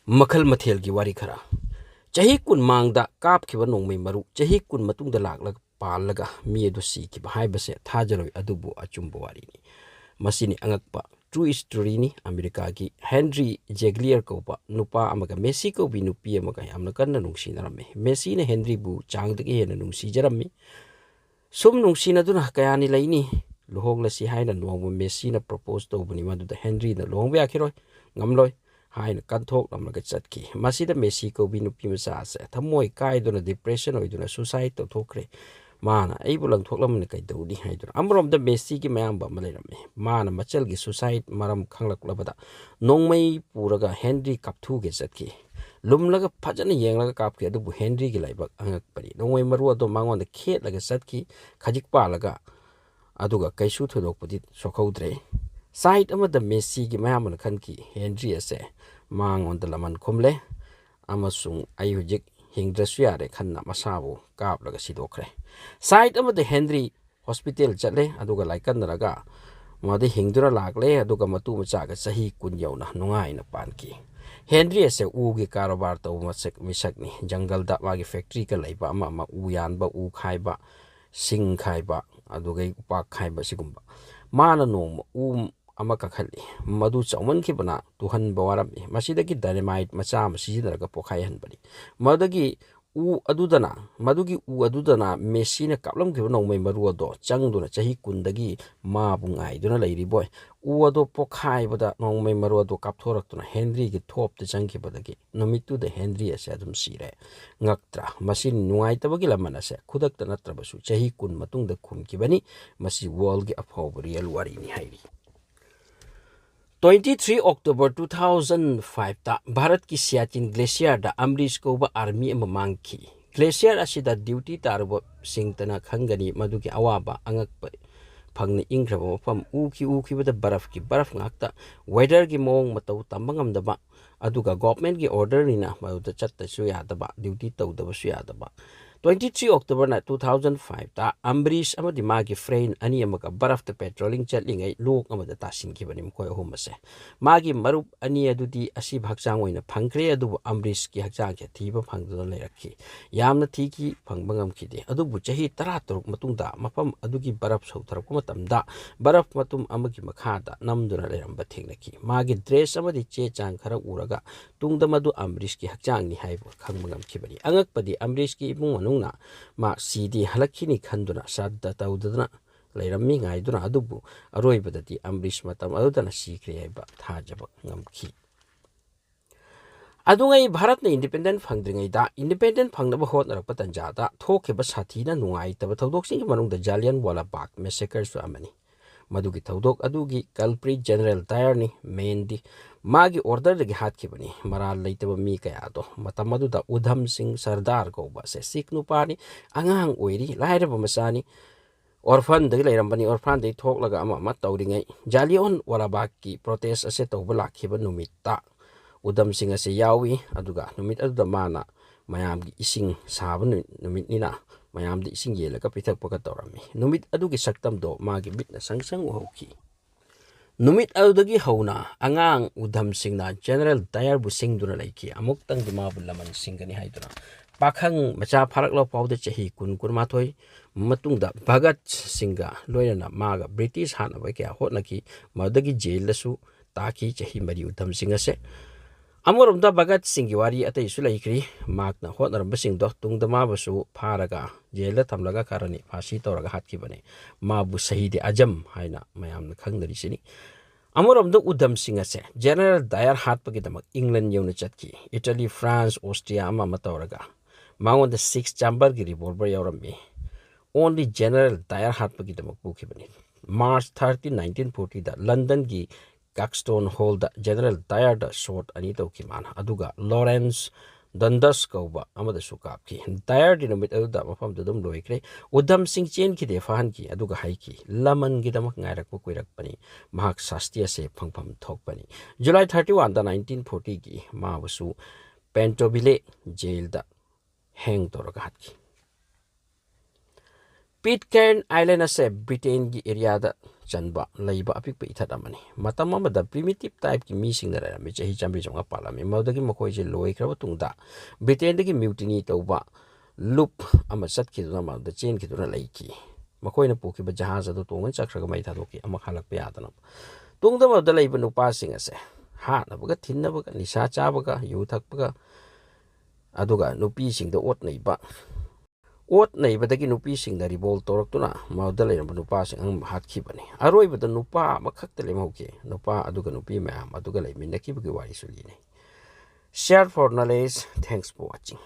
Makhal Mathel ki wari khara chahi kun mangda kap khiba nongmei maru chahi kun matungda laklag palaga mi edu si ki bahai base thajaroi adubu achumbo wari ni masini angakpa true story ni America ki Henry Jeglier ko pa nupa amaga Messi ko bi nupi amaga amna kanna nungsi narame Messi ne Henry bu changdagi hena nungsi jarami sum nungsi na duna kayani laini lohong la si haina nuwa Messi na propose to buni madu da Henry na lohong ba khiroi ngamloi haina kanthok lamlaga chatki masida Messi ko bi nupi masa ase thamoi kai duna depression oiduna suicide to thokre mana aibu lang thoklam ne kai dawdi haiduna amrom da Messi ki mayam ba malerame mana machal gi suicide maram khanglak labada nongmai puraga Henry kapthu ge chatki lumlaga phajana yenglaga kapki adubu Henry gi laibak angak pari nongmai maru ado mangon da khet laga chatki khajik pa laga aduga kaisu thodok pudi sokhaudre side amada Messi gi mayam na khanki Henry ase mangon da laman khumle amasung ayujik hingdrasu yare khanna masabu kap laga sidokre side amada Henry hospital chatle aduga laikan raga made hingdura lagle aduga matu macha ga sahi kun yauna nungai na panki Henry ase u gi karobar to misakni jungle da magi factory ka laiba ama u yan ba u khaiba sing khaiba aduga upa khaiba sigumba mana nong ama kakhali madu chawman ki bana tuhan bawaram masidagi dynamite macha masijidaraga pokhai hanbani madagi u adudana Messi na kaplam ki nongmai maru ado changduna chahi kundagi ma bungai duna lairi boy u ado pokhai bada nongmai maru ado kapthoraktuna Henry gi thop te changki badagi nomitu de Henry ase adum sire ngaktra masin nuai tabagi lamana se khudakta natrabasu chahi kun matung da khum ki bani masi world gi afau real wari ni hairi 23 October 2005 ta Bharat ki Siachen Glacier da Amrish ko ba army amang ki glacier asida duty tarbo singtana khangani maduki awaba angak phangni ingraba mafam uki bada baraf ngakta weather gi mong matau tambangam daba aduga government gi order nina maduda chatta su yadaba duty tawdaba su yadaba 23 October 2005 ta Ambrish amadi magi friend ani amaka baraf ta patrolling chatlingai lok amada tasin ki bani mkoi homase magi marup ani adudi asi bhakchang oina phangkre adu Ambrish ki hakchang ke thiba phangdu lerakhi yamna thiki phangbangam khide adubu chahi 13 matungda mafam adugi baraf sautharak matamda baraf matum amagi makhada namduna leramba thingnaki magi dress amadi che chang khara uraga tungda madu Ambrish ki hakchang ni haibu khangbangam khibani angakpadi Ambrish ki ibung nungna ma CD halakini khanduna sadda tawduna leirammi ngaiduna adubu aroibadati Ambrish matam adudana sikre yaiba thajaba ngamki adungai Bharat na independent phangdringai da independent phangnaba hotnarak patanja da thokeba sathina nungai taba tawdoksing manungda Jallianwala Bagh massacre su amani madugi tawdok adugi culprit General Dyer ni mendi magi order dagi hatkibani maral leitaba mi kaya do matam aduda Udham Singh Sardar ko ba se Sikh nupani angang oiri lairaba masani orphan dagi lairambani orphan dagi thoklaga ama tawringai Jallianwala Bagh ki protest ase tawba lakhiba numitta Udham Singh ase yawi aduga numit aduda mana mayamgi ising saba numit nina mayamdi ising yelaga pithakpaga tawrami numit adugi saktam do magi bitna sangsang uhauki numit adudagi hauna angang Udham Singh na General Dyer bu singduna laiki amuktang dimabu laman singani haiduna pakhang macha pharaklo pauda chahi kun kurmathoi matungda Bhagat Singha loyana maga British hanaba kya hotnaki madagi jail lasu taki chahi mari Udham Singh ase amoromda Bhagat Singh wari atai su laikri makna hotnaram basing do tungda mabasu pharaga jela thamlaga karani phasi toraga hatkibane mabu shahidi ajam haina mayamna khangdari sini amoromda Udham Singh ase General Dyer hatpagi damak England yona chatki Italy France Austria ama matoraga mangon the 6 chamber gi revolver yaurami only General Dyer hatpagi damak bukhibani March 30 1940 da London gi Caxton Hall da General Dyer da short ani tawkiman aduga Lawrence Dundas kauba amada sukapki Dyer dinamit aduda mafam dudum loikre Udham Singh chen ki defahan ki aduga haiki laman gi damak ngairak kuirak pani mahak sastia se phangpham thokpani July 31 da 1940 gi mawasu Pentoville jail da hang toraga hatki Pitcairn Island ase Britain gi area da chanba leiba apik pe ithat amani matam amada primitive type ki mi sing da mi chahi chambi jonga palami maudagi makoi je loi khra tungda Britain dagi mutiny tauba loop ama sat ki duna ma da chain ki duna leiki makoi na puki ba jahaz adu tongan chakra ga mai thadoki ama khalak pe adana tungda ma da leiba nupa sing ase ha na baga thinna baga nisa cha baga yu thak baga aduga nupi sing da ot nei ba ot nei badagi nupi sing da ribol torak tuna mauda leiramba nupa sing ang hatki bani aroi bada nupa makhakta lemauke nupa aduga nupi mayam aduga leiminaki bagi wari suli nei. Share for knowledge. Thanks for watching.